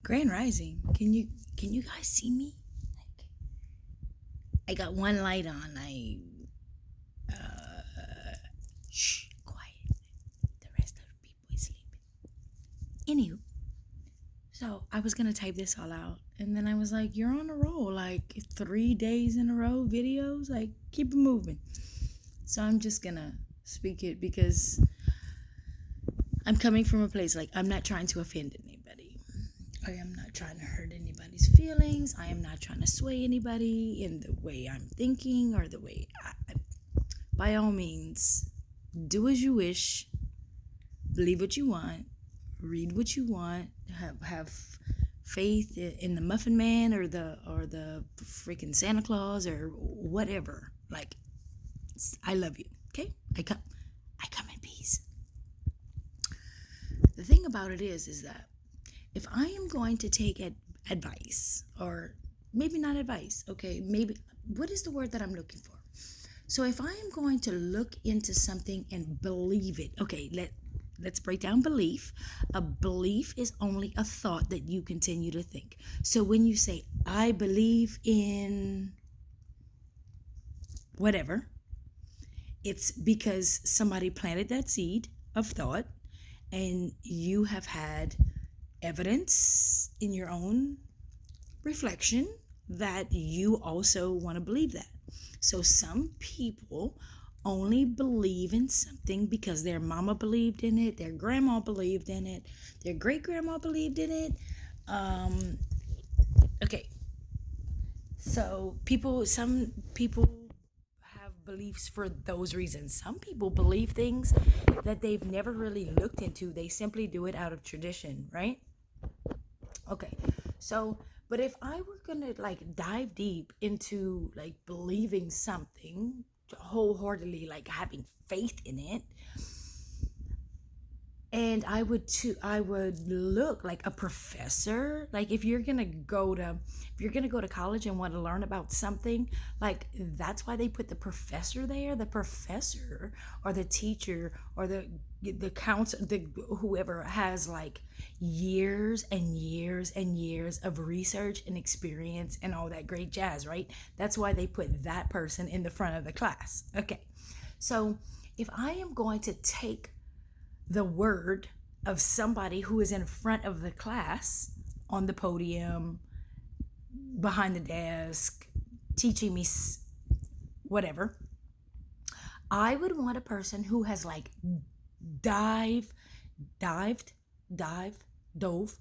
Grand Rising. Can you guys see me? Like, I got one light on. Shh, quiet. The rest of the people is sleeping. Anywho, so I was gonna type this all out, and then I was like, "You're on a roll. Like 3 days in a row videos. Like keep it moving." So I'm just gonna speak it because I'm coming from a place like I'm not trying to offend anybody. I am not trying to hurt anybody's feelings. I am not trying to sway anybody in the way I'm thinking or the way by all means, do as you wish, believe what you want, read what you want, have faith in the Muffin Man or the freaking Santa Claus or whatever. Like, I love you. Okay, I come in peace. The thing about it is that if I am going to take advice, or maybe not advice, okay, maybe what is the word that I'm looking for? So if I am going to look into something and believe it, okay, let's break down belief. A belief is only a thought that you continue to think. So when you say I believe in whatever, it's because somebody planted that seed of thought and you have had evidence in your own reflection that you also want to believe that. So some people only believe in something because their mama believed in it, their grandma believed in it, their great grandma believed in it. Um, okay, so some people have beliefs for those reasons. Some people believe things that they've never really looked into. They simply do it out of tradition, right? Okay. So, but if I were gonna like dive deep into like believing something wholeheartedly, like having faith in it, and I would look like a professor. Like if you're gonna go to college and want to learn about something, like that's why they put the professor there. The professor or the teacher or the counsel, the whoever has like years and years and years of research and experience and all that great jazz, right? That's why they put that person in the front of the class. Okay. So if I am going to take the word of somebody who is in front of the class, on the podium, behind the desk, teaching me whatever, I would want a person who has like dive dived dove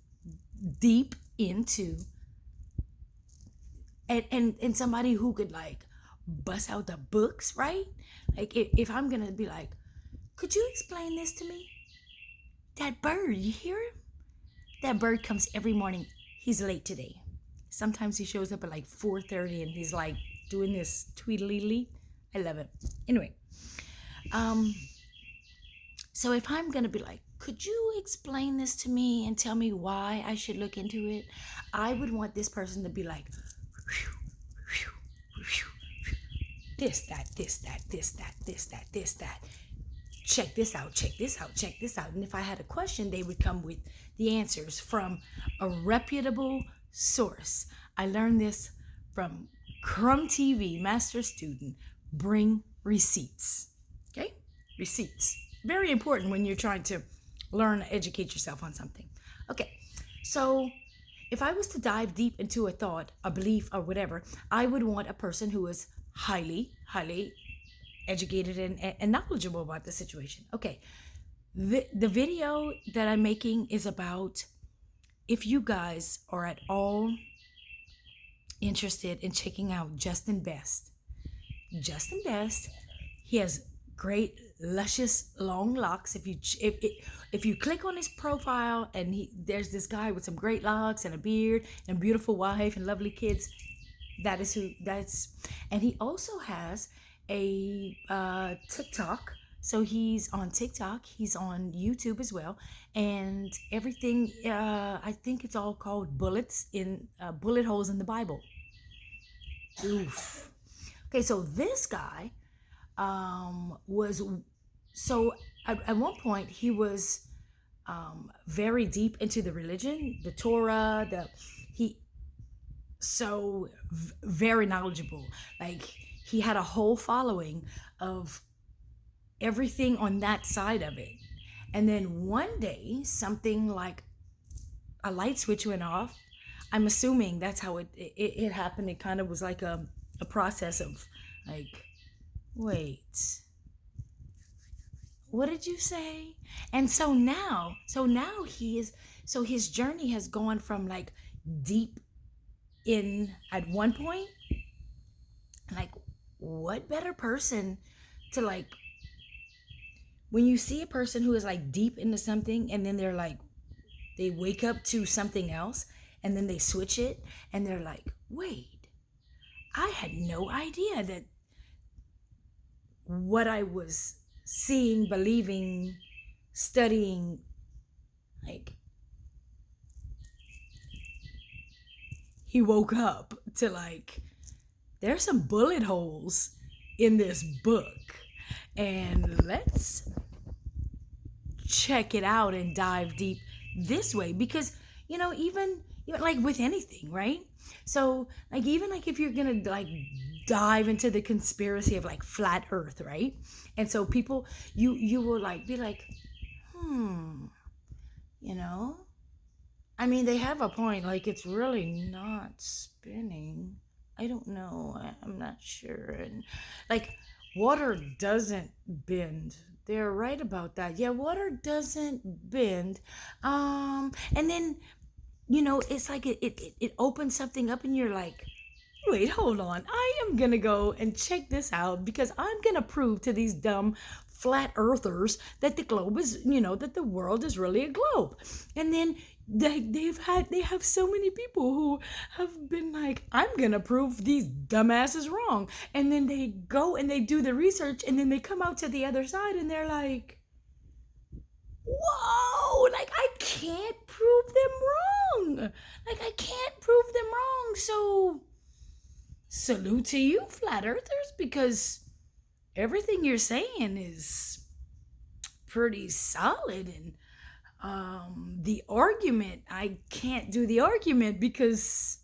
deep into, and somebody who could like bust out the books, right? Like if I'm gonna be like, could you explain this to me? That bird, you hear him? That bird comes every morning. He's late today. Sometimes he shows up at like 4:30 and he's like doing this tweedledee. I love it. Anyway, um, so if I'm gonna be like, could you explain this to me and tell me why I should look into it? I would want this person to be like, this, that, this, that, this, that, this, that, this, that. Check this out, check this out, check this out. And if I had a question, they would come with the answers from a reputable source. I learned this from Crumb TV, master student. Bring receipts. Okay? Receipts. Very important when you're trying to learn, educate yourself on something. Okay, so if I was to dive deep into a thought, a belief, or whatever, I would want a person who is highly educated and knowledgeable about the situation. Okay, the video that I'm making is about, if you guys are at all interested in checking out Justin Best. Justin Best, he has great luscious long locks. If you click on his profile and there's this guy with some great locks and a beard and a beautiful wife and lovely kids, and he also has a TikTok. So he's on TikTok, he's on YouTube as well, and everything. I think it's all called bullet holes in the Bible. Oof. Okay, so this guy was, so at one point he was very deep into the religion, the Torah, he very knowledgeable. Like he had a whole following of everything on that side of it. And then one day, something like a light switch went off. I'm assuming that's how it happened. It kind of was like a process of like, wait, what did you say? And so now his journey has gone from like deep in at one point, like what better person to like when you see a person who is like deep into something and then they're like they wake up to something else and then they switch it and they're like, wait, I had no idea that what I was seeing, believing, studying, like he woke up to like there's some bullet holes in this book, and let's check it out and dive deep this way. Because even like with anything, right? So like even like if you're gonna like dive into the conspiracy of like flat earth, right? And so people you will like be like, you know I mean, they have a point. Like, it's really not spinning. I don't know. I'm not sure. And like, water doesn't bend. They're right about that. Yeah, water doesn't bend. And then it's like it opens something up, and you're like, wait, hold on. I am gonna go and check this out because I'm gonna prove to these dumb flat earthers that the globe is, that the world is really a globe. And then they have so many people who have been like, I'm gonna prove these dumbasses wrong. And then they go and they do the research, and then they come out to the other side and they're like, whoa, like I can't prove them wrong. Like I can't prove them wrong. So salute to you, flat earthers, because everything you're saying is pretty solid. And the argument, I can't do the argument because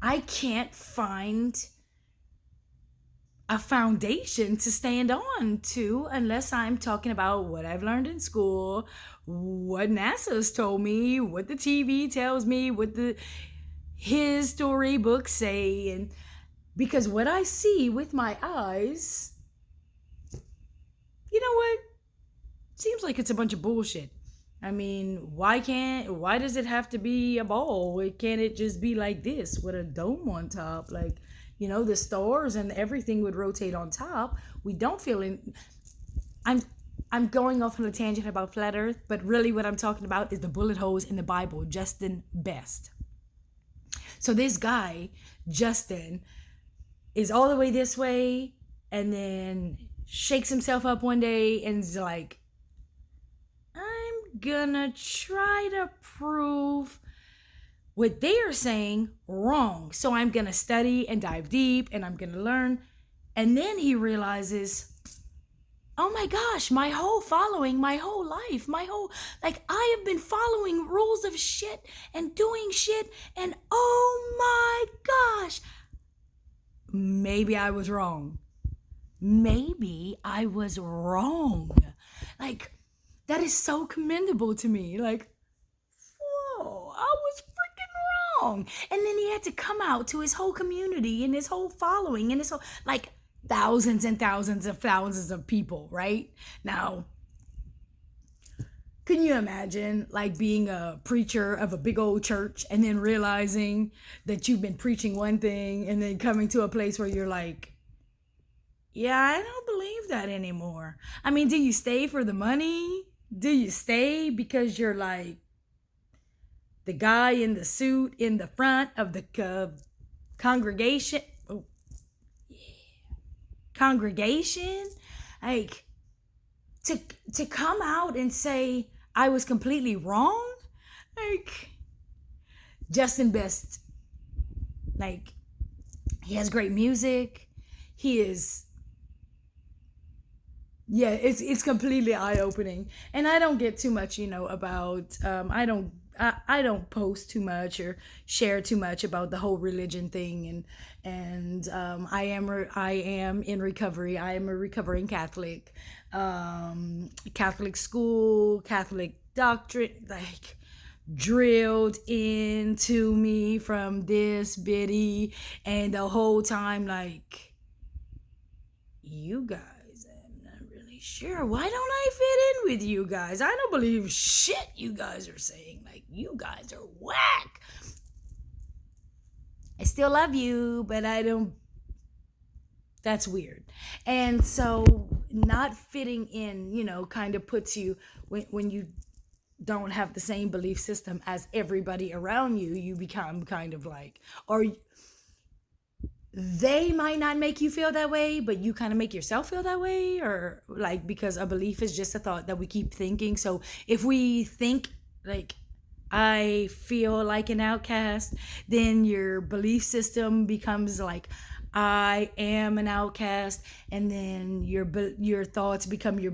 I can't find a foundation to stand on to unless I'm talking about what I've learned in school, what NASA's told me, what the TV tells me, what the his storybooks say. And because what I see with my eyes, you know what? Seems like it's a bunch of bullshit. I mean, why does it have to be a ball? Can't it just be like this with a dome on top? Like, the stars and everything would rotate on top. We don't feel in. I'm going off on a tangent about flat earth, but really what I'm talking about is the bullet holes in the Bible, Justin Best. So this guy, Justin, is all the way this way and then shakes himself up one day and is like, I'm gonna try to prove what they are saying wrong. So I'm gonna study and dive deep and I'm gonna learn. And then he realizes, oh my gosh, my whole following, my whole life, like I have been following rules of shit and doing shit, and oh my gosh, maybe I was wrong. Like, that is so commendable to me. Like, whoa, I was freaking wrong. And then he had to come out to his whole community and his whole following and his whole, like, thousands and thousands of people, right? Now, can you imagine like being a preacher of a big old church and then realizing that you've been preaching one thing and then coming to a place where you're like, yeah, I don't believe that anymore. I mean, do you stay for the money? Do you stay because you're like the guy in the suit in the front of the congregation? Congregation, like to come out and say I was completely wrong. Like Justin Best, like he has great music. He is Yeah, it's completely eye opening, and I don't get too much, about I don't post too much or share too much about the whole religion thing, and I am in recovery. I am a recovering Catholic, Catholic school, Catholic doctrine, like drilled into me from this bitty, and the whole time like, you guys, I'm not really sure. Why don't I fit in with you guys? I don't believe shit you guys are saying. Like, you guys are whack. I still love you, but I don't. That's weird. And so, not fitting in, kind of puts you, when you don't have the same belief system as everybody around you, you become kind of like, or they might not make you feel that way, but you kind of make yourself feel that way, or like, because a belief is just a thought that we keep thinking. So if we think like, I feel like an outcast, then your belief system becomes like, I am an outcast, and then your thoughts become your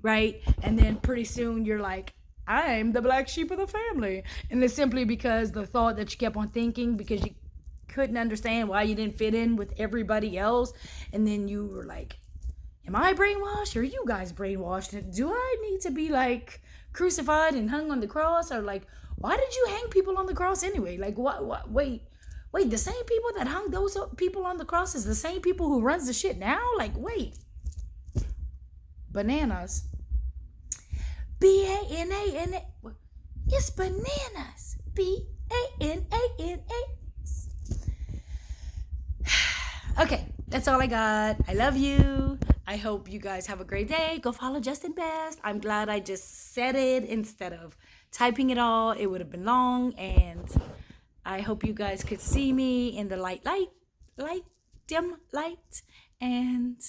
right, and then pretty soon you're like, I'm the black sheep of the family, and it's simply because the thought that you kept on thinking because you couldn't understand why you didn't fit in with everybody else, and then you were like, am I brainwashed, or are you guys brainwashed? Do I need to be like crucified and hung on the cross? Or like, why did you hang people on the cross anyway? Like, what wait, the same people that hung those people on the cross is the same people who runs the shit now? Like, wait, bananas. BANANA. It's bananas. BANANA. Okay, that's all I got. I love you. I hope you guys have a great day. Go follow Justin Best. I'm glad I just said it instead of typing it all. It would have been long, and I hope you guys could see me in the light, dim light, and